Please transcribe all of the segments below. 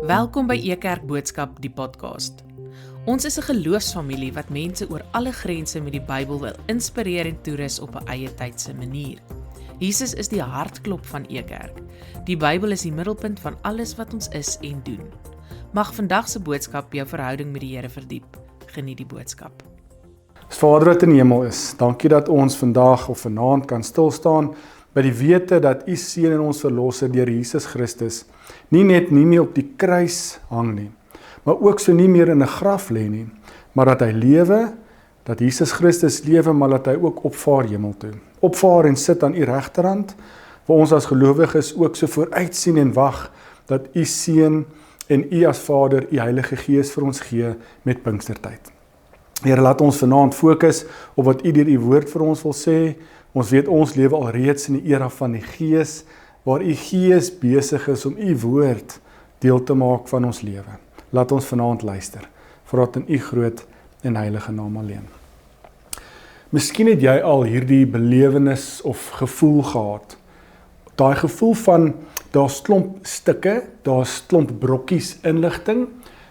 Welkom by Ekerk Boodskap, die podcast. Ons is 'n geloofsfamilie wat mense oor alle grense met die Bybel wil inspireer en toerus op 'n eie tydse manier. Jesus is die hartklop van Ekerk. Die Bybel is die middelpunt van alles wat ons is en doen. Mag vandag se boodskap jou verhouding met die Here verdiep. Geniet die boodskap. Vader wat in die hemel is, dankie dat ons vandag of vanaand kan stilstaan by die wete dat U seun en ons verlosser deur Jesus Christus nie meer op die kruis hang nie, maar ook so nie meer in 'n graf lê nie, maar dat hy lewe, dat Jesus Christus lewe, maar dat hy ook opvaar hemel toe. Opvaar en sit aan U regterhand, waar ons as gelowiges ook so vooruit sien en wag dat U seun en U as Vader U Heilige Gees vir ons gee met Pinkstertyd. Here, laat ons vanaand fokus op wat U deur U woord vir ons wil sê. Ons weet ons lewe al reeds in die era van die Gees, waar U Gees besig is om U woord deel te maak van ons lewe. Laat ons vanaand luister, voordat in U groot en heilige naam alleen. Miskien het jy al hierdie belewenis of gevoel gehad. Daai gevoel van, daar's klomp stukke, daar's klomp brokkies inligting,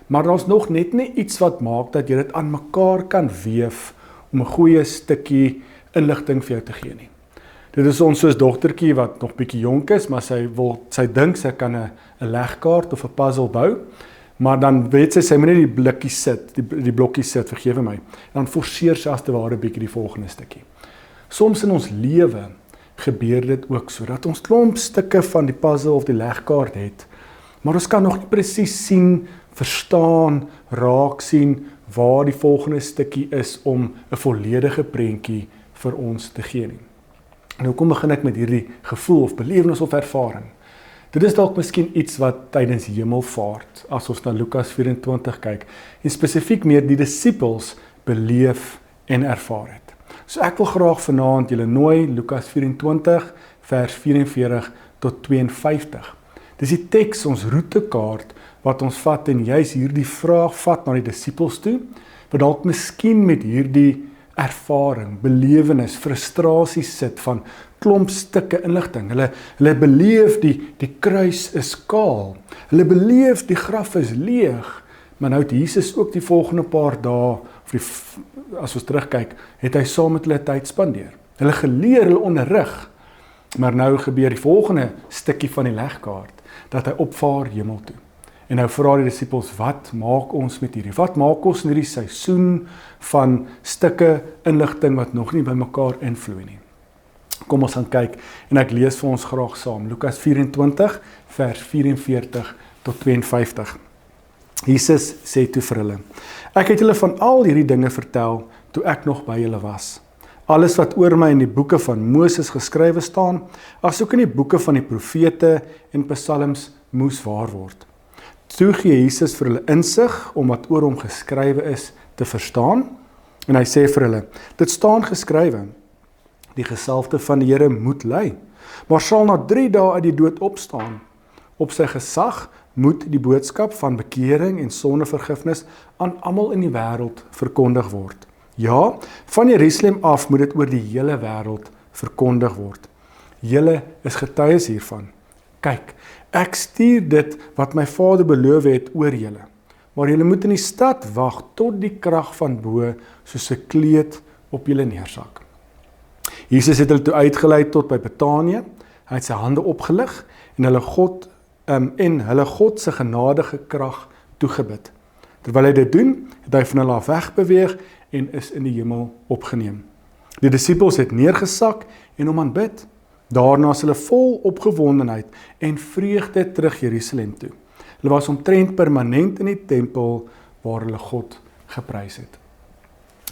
maar daar's nog net nie iets wat maak dat jy dit aan mekaar kan weef om 'n goeie stukkie inligting vir jou te gee nie. Dit is ons soos dogtertjie wat nog bietjie jonk is, maar sy dink sy kan 'n legkaart of 'n puzzle bou, maar dan weet sy moet net die blikkies sit, die blokkies sit, vergewe my. Dan forceer sy as te ware bietjie die volgende stukkie. Soms in ons lewe gebeur dit ook so, dat ons klomp stukke van die puzzle of die legkaart het, maar ons kan nog nie presies sien, verstaan, raak sien waar die volgende stukkie is om 'n volledige prentjie vir ons te gee nie. Nou kom begin ek met hierdie gevoel of belewenis of ervaring. Dit is dalk miskien iets wat tydens hemelvaart, as ons na Lukas 24 kyk, en spesifiek meer die disippels beleef en ervaar het. So ek wil graag vanaand julle nooi, Lukas 24, vers 44 tot 52. Dis die teks, ons roetekaart, wat ons vat en juis hierdie vraag vat na die disippels toe, wat dalk miskien met hierdie ervaring, belewenis, frustrasie sit van klomp stukke inligting. Hulle beleef die kruis is kaal. Hulle beleef die graf is leeg. Maar nou het Jesus ook die volgende paar dae, as ons terugkyk, het hy saam met hulle tyd spandeer. Hulle geleer, hulle onderrig. Maar nou gebeur die volgende stukkie van die legkaart, dat hy opvaar hemel toe. En nou vra die disippels, wat maak ons met hierdie? Wat maak ons in hierdie seisoen van stukke inligting wat nog nie by mekaar invloei nie? Kom ons gaan kyk en ek lees vir ons graag saam. Lukas 24 vers 44 tot 52. Jesus sê toe vir hulle, ek het julle van al hierdie dinge vertel toe ek nog by julle was. Alles wat oor my in die boeke van Moses geskrywe staan, asook in die boeke van die profete en psalms moes waar word. Toe gee Jesus vir hulle insig om wat oor hom geskrywe is te verstaan, en hy sê vir hulle, dit staan geskrywe, die gesalfde van die Here moet ly, maar sal na 3 dae uit die dood opstaan. Op sy gesag moet die boodskap van bekering en sondevergifnis aan almal in die wêreld verkondig word. Ja, van Jerusalem af moet dit oor die hele wêreld verkondig word. Julle is getuies hiervan. Kyk, ek stuur dit wat my Vader beloof het oor julle. Maar julle moet in die stad wag tot die krag van bo soos 'n kleed op julle neersak. Jesus het hulle toe uitgelei tot by Betanië. Hy het sy hande opgelig en hulle God se genadige krag toegebid. Terwyl hy dit doen, het hy van hulle af wegbeweeg en is in die hemel opgeneem. Die disippels het neergesak en hom aanbid. Daarna is hulle vol opgewondenheid en vreugde terug Jerusalem toe. Hulle was omtrent permanent in die tempel waar hulle God geprys het.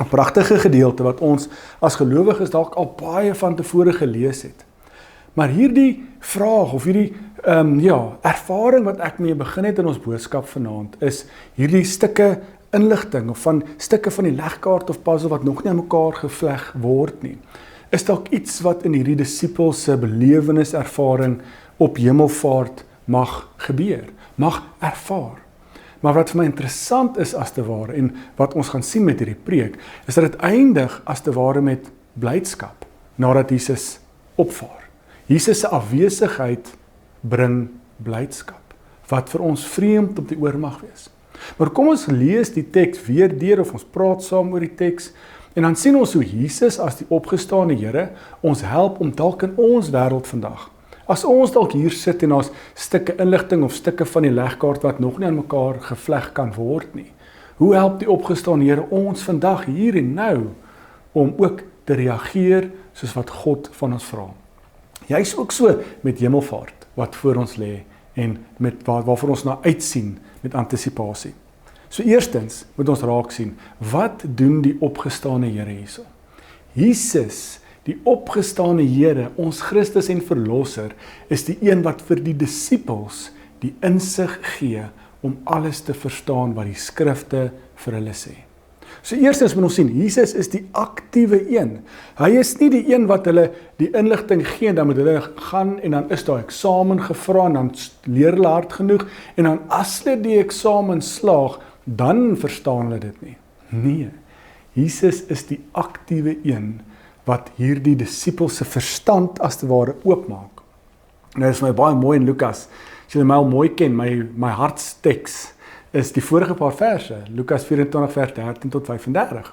'n Pragtige gedeelte wat ons as gelowiges dalk al baie van tevore gelees het. Maar hierdie vraag of hierdie ervaring wat ek mee begin het in ons boodskap vanaand is hierdie stukke inligting of van stukke van die legkaart of puzzle wat nog nie aan mekaar gevleg word nie. Is dalk iets wat in hierdie disippels se belewenis ervaring op hemelvaart mag gebeur, mag ervaar. Maar wat vir my interessant is as te ware, en wat ons gaan sien met hierdie preek, is dat dit eindig as te ware met blydskap, nadat Jesus opvaar. Jesus se afwesigheid bring blydskap, wat vir ons vreemd op die oor mag wees. Maar kom ons lees die teks weer deur, of ons praat saam oor die teks, en dan sien ons hoe Jesus as die opgestane Here ons help om dalk in ons wêreld vandag. As ons dalk hier sit en ons stukke inligting of stukke van die legkaart wat nog nie aan mekaar gevleg kan word nie. Hoe help die opgestane Here ons vandag hier en nou om ook te reageer soos wat God van ons vra? Jy's ook so met hemelvaart wat voor ons lê en met waarvoor ons na uitsien met antisisipasie. So eerstens moet ons raak sien, wat doen die opgestane Here hierso? Jesus, die opgestane Here, ons Christus en Verlosser, is die een wat vir die disippels die insig gee om alles te verstaan wat die skrifte vir hulle sê. So eerstens moet ons sien, Jesus is die aktiewe een. Hy is nie die een wat hulle die inligting gee, en dan moet hulle gaan en dan is daar eksamen gevra en dan leer hulle hard genoeg en dan as hulle die eksamen slaag, dan verstaan hulle dit nie. Nee, Jesus is die aktiewe een wat hierdie disippels se verstand as te ware oopmaak. Nou is my baie mooi in Lukas, as julle my al mooi ken, my hartsteks is die vorige paar verse, Lukas 24 vers 13 tot 35.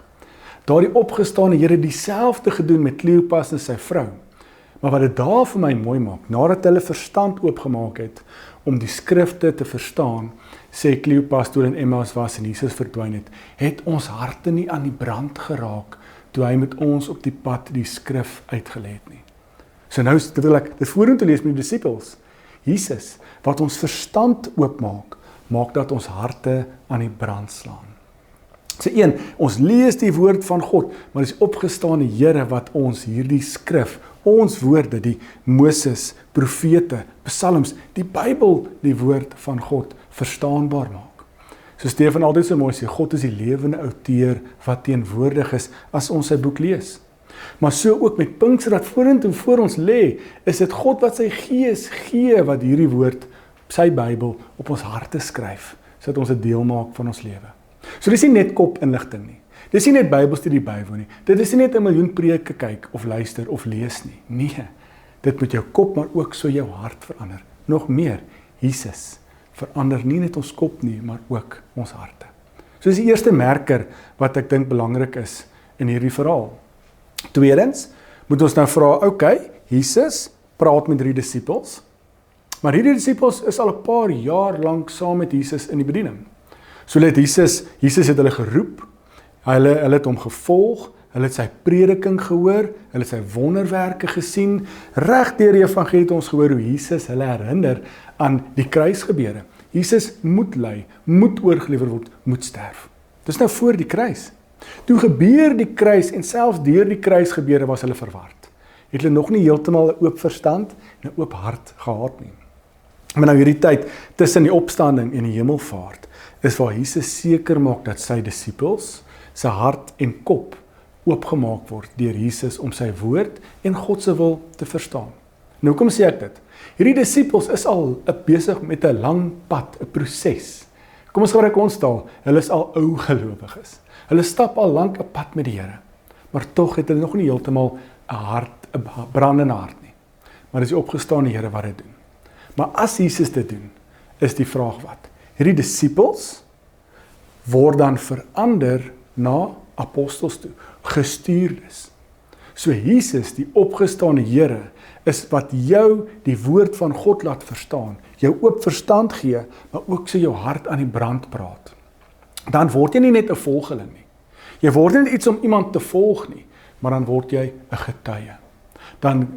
Daar die opgestane Here dieselfde gedoen met Kleopas en sy vrou. Maar wat dit daar vir my mooi maak, nadat hulle verstand oopgemaak het, om die skrifte te verstaan, sê Kleopas toe in Emmaus was en Jesus verdwyn het ons harte nie aan die brand geraak, toe hy met ons op die pad die skrif uitgelê het nie. So nou wil ek dit vorentoe lees met die disippels. Jesus, wat ons verstand oopmaak, maak dat ons harte aan die brand slaan. So ons lees die woord van God, maar dis opgestane Here wat ons hierdie skrif, ons woorde, die Moses, profete, psalms, die Bybel, die woord van God, verstaanbaar maak. So Stefan altyd so mooi sê, God is die lewende outeur wat teenwoordig is as ons sy boek lees. Maar so ook met Pinkster wat vorentoe voor ons lê, is dit God wat sy gees gee wat hierdie woord, sy Bybel, op ons harte skryf, sodat ons 'n deel maak van ons lewe. So dis nie net kopinligting nie. Dis nie net Bybelstudie bywoon nie. Dit is nie net 'n miljoen preke kyk of luister of lees nie. Nee, dit moet jou kop maar ook so jou hart verander. Nog meer, Jesus verander nie net ons kop nie, maar ook ons harte. So dis die eerste merker wat ek dink belangrik is in hierdie verhaal. Tweedens, moet ons nou vra, okay, Jesus praat met 3 disippels, maar hierdie disippels is al 'n paar jaar lank saam met Jesus in die bediening. So het Jesus het hulle geroep, hulle het hom gevolg, hulle het sy prediking gehoor, hulle het sy wonderwerke gesien, reg deur die evangelie het ons gehoor hoe Jesus hulle herinner aan die kruisgebeure. Jesus moet ly, moet oorgelewer word, moet sterf. Dis nou voor die kruis. Toe gebeur die kruis en selfs deur die kruisgebeure was hulle verward. Het hulle nog nie heeltemal 'n oop verstand en 'n oop hart gehad nie. Maar nou hierdie tyd tussen die opstanding en die hemelvaart is waar Jesus seker maak dat sy disippels se hart en kop oopgemaak word deur Jesus om sy woord en God se wil te verstaan. Nou kom sê ek dit. Hierdie disippels is al besig met 'n lang pad, 'n proses. Kom ons gebruik ons taal, hulle is al ou gelowiges. Hulle stap al lank 'n pad met die Here. Maar tog het hulle nog nie heeltemal 'n brandende hart nie. Maar dis die opgestane Here wat dit doen. Maar as Jesus dit doen, is die vraag wat? Hierdie disippels word dan verander na apostels toe, gestuurdes. So Jesus, die opgestane Here, is wat jou die woord van God laat verstaan, jou oop verstand gee, maar ook so jou hart aan die brand praat. Dan word jy nie net 'n volgeling nie. Jy word nie iets om iemand te volg nie, maar dan word jy 'n getuie. Dan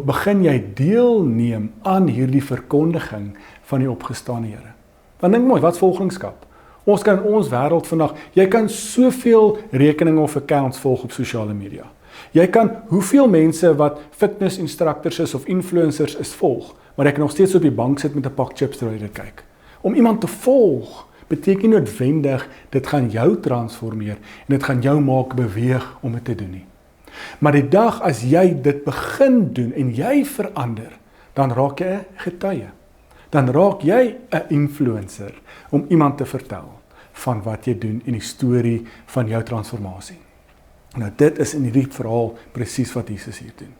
begin jy deelneem aan hierdie verkondiging van die opgestane Here. Want dink mooi, wat is volgelingskap? Ons kan in ons wêreld vandag, jy kan soveel rekeninge of accounts volg op sosiale media. Jy kan hoeveel mense wat fitness instructors is of influencers is volg, maar jy kan nog steeds op die bank sit met 'n pak chips terwyl jy dit kyk. Om iemand te volg beteken noodwendig dit gaan jou transformeer en dit gaan jou maak beweeg om dit te doen nie. Maar die dag as jy dit begin doen en jy verander, dan raak jy 'n getuie. Dan raak jy 'n influencer om iemand te vertel van wat jy doen en die storie van jou transformasie. Nou dit is in hierdie verhaal presies wat Jesus hier doen.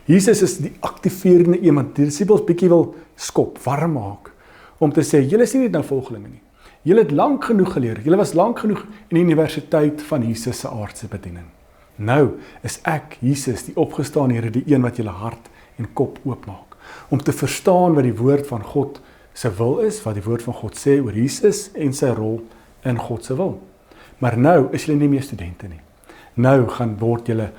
Jesus is die aktiverende iemand, die disippels bietjie wil skop, warm maak, om te sê, julle is nie net nou volgelinge nie. Julle het lank genoeg geleer, julle was lank genoeg in die universiteit van Jesus se aardse bediening. Nou is ek, Jesus, die opgestaan Here, die een wat julle hart en kop oopmaak, om te verstaan wat die woord van God se wil is, wat die woord van God sê oor Jesus en sy rol in God se wil. Maar nou is julle nie meer studente nie. Nou word julle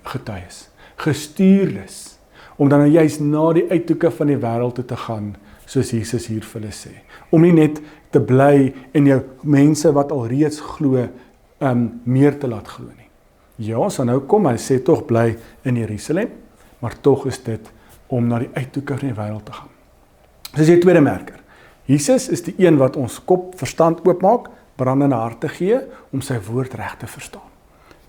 getuies, gestuurdes, om dan juist na die uithoeke van die wêreld toe te gaan, soos Jesus hier vir hulle sê. Om nie net te bly en jou mense wat alreeds glo, meer te laat glo nie. Ja, so nou kom, hy sê tog bly in Jerusalem, maar tog is dit om na die uithoeke van die wêreld te gaan. Dis die tweede merker. Jesus is die een wat ons kop verstand oopmaak, brandende harte gee, om sy woord reg te verstaan.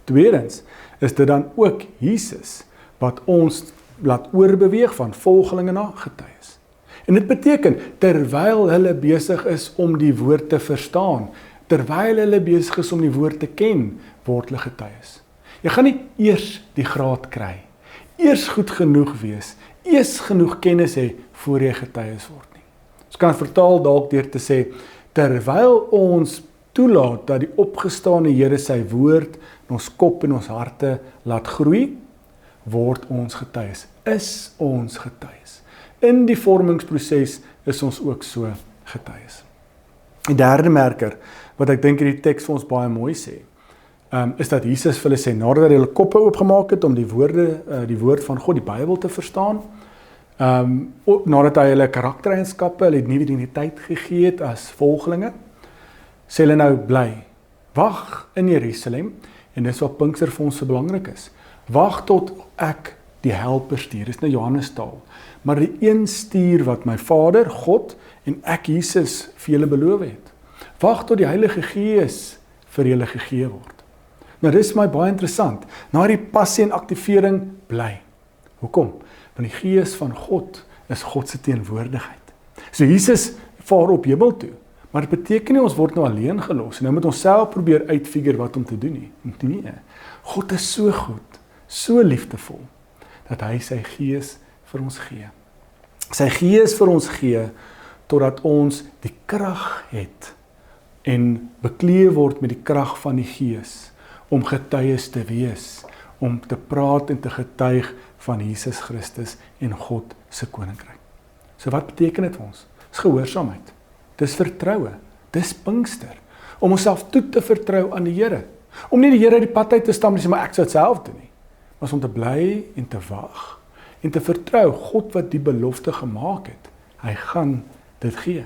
Tweedens is dit dan ook Jesus wat ons laat oorbeweeg van volgelinge na getuies. En dit beteken, terwyl hulle besig is om die woord te verstaan, terwyl hulle besig is om die woord te ken, word hulle getuies. Jy gaan nie eers die graad kry, eers goed genoeg wees, eers genoeg kennis hê, voor jy getuies word nie. Ons kan vertaal dalk deur te sê, terwyl ons toelaat dat die opgestane Here sy woord in ons kop en ons harte laat groei, word ons getuies, is ons getuies. In die vormingsproses is ons ook so getuies. Die derde merker, wat ek dink die teks vir ons baie mooi sê, is dat Jesus vir hulle sê, nadat hy hulle koppe oopgemaak het om die woord van God, die Bybel te verstaan, nadat hy hulle karaktereienskappe, hulle nuwe identiteit gegee het as volgelinge, sê hulle nou bly, wag in Jerusalem, en dis wat Pinkster vir ons so belangrik is, wag tot ek die helper stuur, dis nou Johannes taal, maar die een stuur wat my Vader, God, en ek Jesus vir julle beloof het. Wag tot die Heilige Gees vir julle gegee word. Nou dis my baie interessant, na die passie en aktivering bly. Hoekom? Want die Gees van God is God se teenwoordigheid. So Jesus vaar op hemel toe, maar dit beteken nie ons word nou alleen gelos, en nou moet ons self probeer uitfigure wat om te doen nie. Nee, God is so goed, so liefdevol, dat hy sy Gees vir ons gee. Sy Gees vir ons gee, totdat ons die krag het, en bekleed word met die krag van die Gees, om getuies te wees, om te praat en te getuig van Jesus Christus en God se koninkryk. So wat beteken dit vir ons? Dis gehoorsaamheid, dis vertroue, dis Pinkster, om onsself toe te vertrou aan die Here, om nie die Here die pad uit te stam en sê, maar ek sou dit self doen nie, maar om te bly en te wag, en te vertrou, God wat die belofte gemaak het, hy gaan dit gee.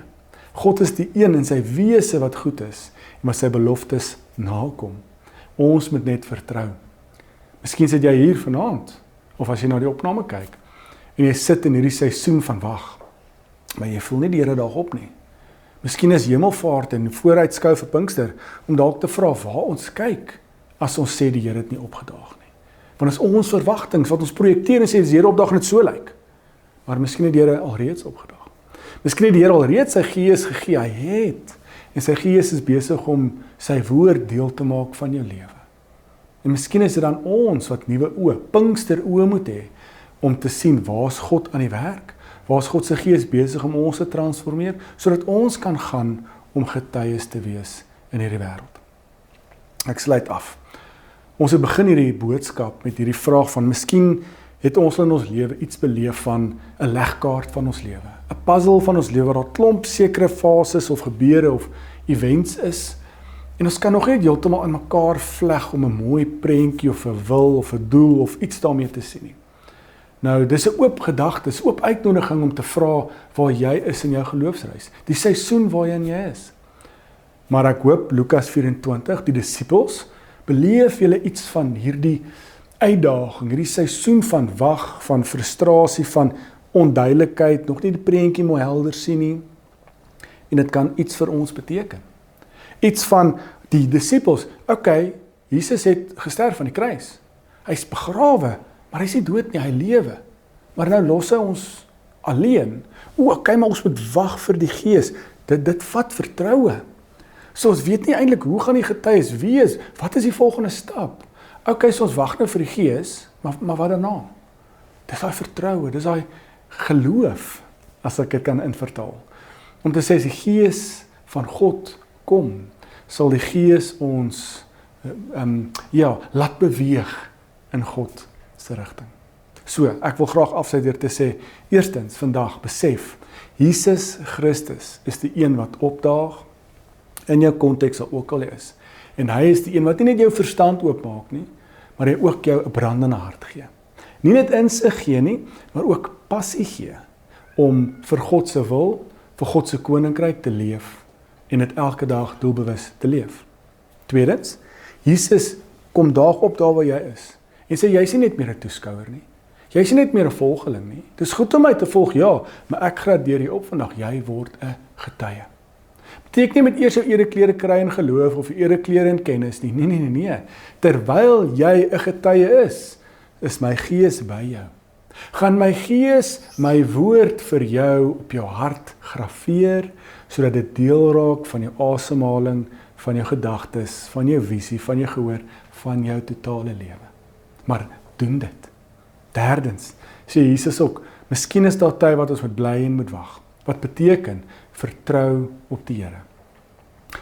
God is die een in sy wese wat goed is, en wat sy beloftes nakom. Ons moet net vertrou. Miskien sit jy hier vanaand, of as jy na die opname kyk, en jy sit in hierdie seisoen van wag, maar jy voel nie die Here daarop nie. Miskien is hemelvaart en vooruitskou vir Pinkster, om dalk te vra waar ons kyk, as ons sê die Here het nie opgedaag nie. Want is ons verwagtings, wat ons projekteer en sê, die Here opdaag net so lyk. Maar miskien het die Here alreeds opgedaag. Miskien het die Here alreeds sy Gees gegee, hy het, en sy Gees is besig om sy woord deel te maak van jou lewe. En miskien is dit dan ons wat nuwe oë, Pinkster oë moet hê, om te sien waar is God aan die werk, waar is God se Gees besig om ons te transformeer, sodat ons kan gaan om getuies te wees in hierdie wêreld. Ek sluit af. Ons het begin hierdie boodskap met hierdie vraag van, miskien het ons in ons lewe iets beleef van 'n legkaart van ons lewe, 'n puzzle van ons lewe, waar daar klomp sekere fases of gebeure of events is, en ons kan nog net heeltemal in mekaar vleg om 'n mooi prentjie of 'n wil of 'n doel of iets daarmee te sien nie. Nou, dis 'n oop gedagte, dis 'n oop uitnodiging om te vra waar jy is in jou geloofsreis, die seisoen waarin jy is. Maar ek hoop Lukas 24, die disippels, beleef julle iets van hierdie uitdaging, hierdie seisoen van wag, van frustrasie, van onduidelikheid, nog nie die prentjie mooi helder sien nie, en dit kan iets vir ons beteken. Iets van die disippels, okay, Jesus het gesterf aan die kruis, hy is begrawe, maar hy is nie dood nie, hy lewe, maar nou los hy ons alleen, okay, maar ons moet wag vir die Gees, dit vat vertroue, so ons weet nie eintlik hoe gaan die getuies wees, wat is die volgende stap, Okay, so ons wag nou vir die Gees, maar wat daarna? Dis daai vertroue, dis daai geloof, as ek dit kan invertaal. Om te sê, as die Gees van God kom, sal die Gees ons laat beweeg in God se rigting. So, ek wil graag afsluit deur te sê, eerstens, vandag, besef, Jesus Christus is die een wat opdaag, in jou konteks sal ook al is. En hy is die een wat nie net jou verstand oopmaak nie, maar hy ook jou 'n brandende hart gee. Nie net insig gee nie, maar ook passie gee, om vir God se wil, vir God se koninkryk te leef, en dit elke dag doelbewus te leef. Tweedens, Jesus kom daag op daar waar jy is, en sê, jy is nie net meer 'n toeskouer nie, jy is nie net meer 'n volgeling nie, dit is goed om my te volg, ja, maar ek gradeer jou op vandag, jy word 'n getuie. Beteken nie met eers jou ereklere kry in geloof, of jou ereklere in kennis nie, nee, terwyl jy 'n getuie is my Gees by jou. Gaan my Gees my woord vir jou op jou hart grafeer, sodat dit deel raak van jou asemhaling, van jou gedagtes, van jou visie, van jou gehoor, van jou totale lewe. Maar doen dit. Derdens, sê Jesus ook, miskien is daar tyd wat ons moet bly en moet wag. Wat beteken, vertrou op die Here.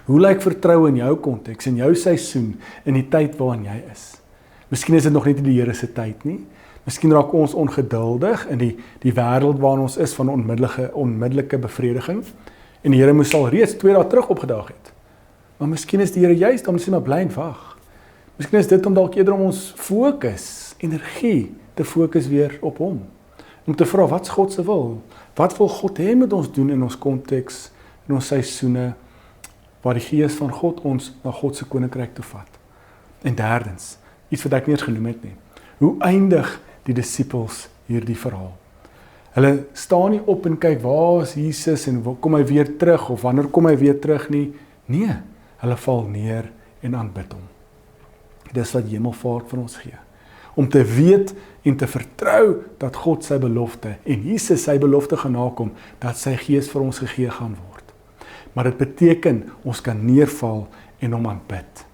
Hoe lyk vertrou in jou konteks, in jou seisoen, in die tyd waarin jy is? Miskien is dit nog net die Here se tyd nie. Miskien raak ons ongeduldig in die wêreld waarin ons is van onmiddellike bevrediging. En die Here moes al reeds 2 dae terug opgedaag het. Maar miskien is die Here juist om te sê, maar bly en wag. Miskien is dit om dalk eerder om ons fokus, energie, te fokus weer op hom. Om te vra, wat is God se wil? Wat wil God hê met ons doen in ons konteks, in ons seisoene, waar die Gees van God ons na God se koninkryk toe vat? En derdens, iets wat ek nie eens genoem het nie. Hoe eindig die disippels hierdie verhaal? Hulle staan nie op en kyk, waar is Jesus en kom hy weer terug, of wanneer kom hy weer terug nie? Nee, hulle val neer en aanbid hom. Dis wat Hemelvaart vir ons gee. Om te weet en te vertrou dat God sy belofte en Jesus sy belofte gaan nakom, dat sy Gees vir ons gegee gaan word. Maar dit beteken, ons kan neerval en hom aanbid.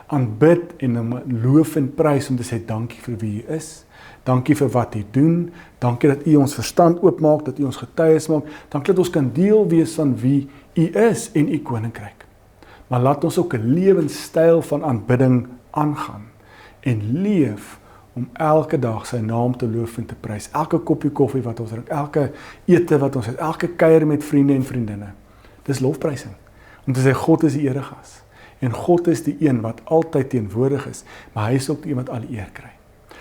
Aanbid en hom loof en prys om te sê, dankie vir wie hy is, dankie vir wat hy doen, dankie dat hy ons verstand oopmaak, dat hy ons getuies maak, dankie dat ons kan deel wees van wie hy is en hy koninkryk. Maar laat ons ook 'n lewenstyl van aanbidding aangaan en leef om elke dag sy naam te loof en te prys. Elke koppie koffie wat ons drink, elke ete wat ons het, elke kuier met vriende en vriendinne. Dis lofprysing. Om te sê, God is die eregas. En God is die een wat altyd teenwoordig is, maar hy is ook die een wat al die eer kry.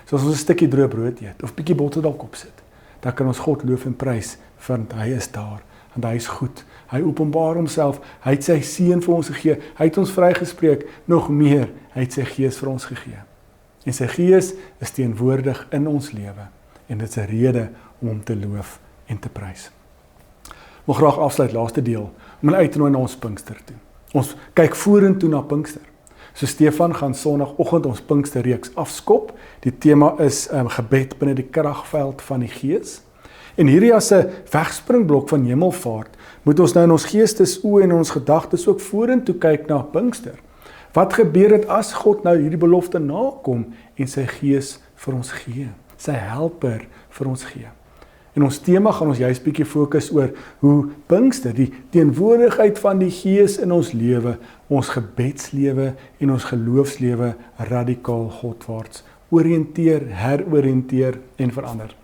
So as ons 'n stukkie droë brood eet, of bietjie botter dalk opsit, dan kan ons God loof en prys, want hy is daar, want hy is goed. Hy openbaar homself, hy het sy seun vir ons gegee, hy het ons vrygespreek, nog meer, hy het sy Gees vir ons gegee. En sy Gees is teenwoordig in ons lewe, en dit is 'n rede om hom te loof en te prys. Ek wil graag afsluit, laaste deel, om hulle uit te nooi na ons Pinkster toe. Ons kyk vorentoe na Pinkster. So Stefan gaan Sondagoggend ons Pinksterreeks afskop. Die tema is gebed binne die kragveld van die Gees. En hierdie as 'n wegspringblok van Hemelvaart, moet ons nou in ons geestesoë en in ons gedagtes ook vorentoe kyk na Pinkster. Wat gebeur dit as God nou hierdie belofte nakom en sy Gees vir ons gee, sy helper vir ons gee? En ons tema gaan ons juist bietjie fokus oor hoe Pinkster, die teenwoordigheid van die Gees in ons lewe, ons gebedslewe en ons geloofslewe radikaal Godwaarts oriënteer, heroriënteer en verander.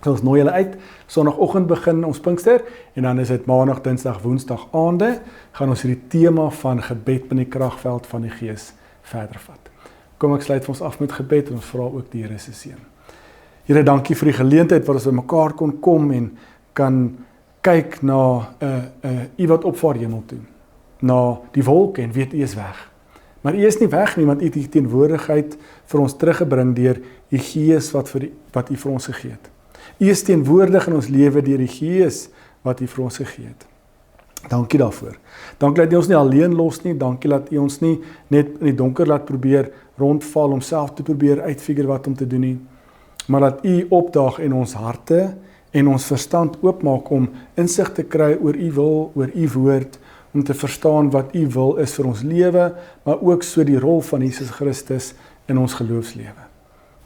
So ons nooi julle uit, Sondagoggend begin ons Pinkster, en dan is dit Maandag, Dinsdag, Woensdag aande, gaan ons hierdie tema van gebed binne die kragveld van die Gees verder vat. Kom ek sluit vir ons af met gebed en ons vra ook die Here se seën. Here, dankie vir die geleentheid waar ons by mekaar kon kom en kan kyk na U wat opvaar hemel toe, na die wolke en weet U is weg. Maar U is nie weg nie, want U het die teenwoordigheid vir ons teruggebring deur die Gees wat U vir ons gegee het. U is teenwoordig in ons lewe deur die Gees wat U vir ons gegee het. Dankie daarvoor. Dankie dat U ons nie alleen los nie, dankie dat U ons nie net in die donker laat probeer rondval om self te probeer uitfigure wat om te doen nie, maar dat U opdaag in ons harte en ons verstand oopmaak om insig te kry oor U wil, oor U woord, om te verstaan wat U wil is vir ons lewe, maar ook so die rol van Jesus Christus in ons geloofslewe.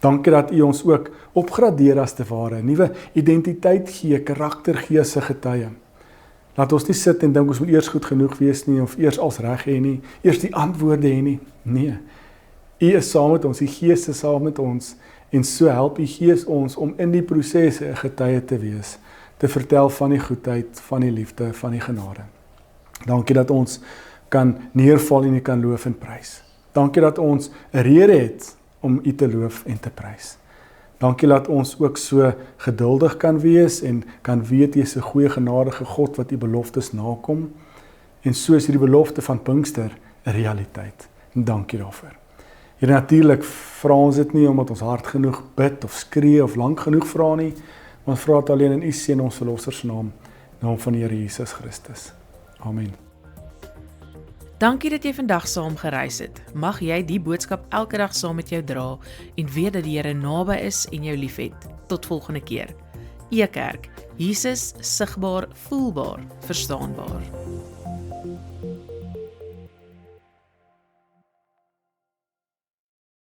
Dankie dat U ons ook opgradeer as te ware, 'n nuwe identiteit gee, karakter gee as 'n getuie. Laat ons nie sit en dink ons moet eers goed genoeg wees nie, of eers als reg hê nie, eers die antwoorde hê nie. Nee, U is saam met ons, die Gees is saam met ons, en so help U Gees ons om in die prosesse 'n getuie te wees, te vertel van die goedheid, van die liefde, van die genade. Dankie dat ons kan neerval en U kan loof en prys. Dankie dat ons 'n rede het om U te loof en te prys. Dankie dat ons ook so geduldig kan wees en kan weet U is 'n goeie genadige God wat U beloftes nakom. En so is hierdie belofte van Pinkster 'n realiteit. En dankie daarvoor. Hier natuurlik vra ons dit nie omdat ons hard genoeg bid of skree of lank genoeg vra nie, maar ons vra dit alleen in U seun ons verlosser se naam, naam van die Here Jesus Christus. Amen. Dankie dat jy vandag saam gereis het. Mag jy die boodskap elke dag saam met jou dra en weet dat die Here naby is en jou liefhet. Tot volgende keer. E-Kerk, Jesus sigbaar, voelbaar, verstaanbaar.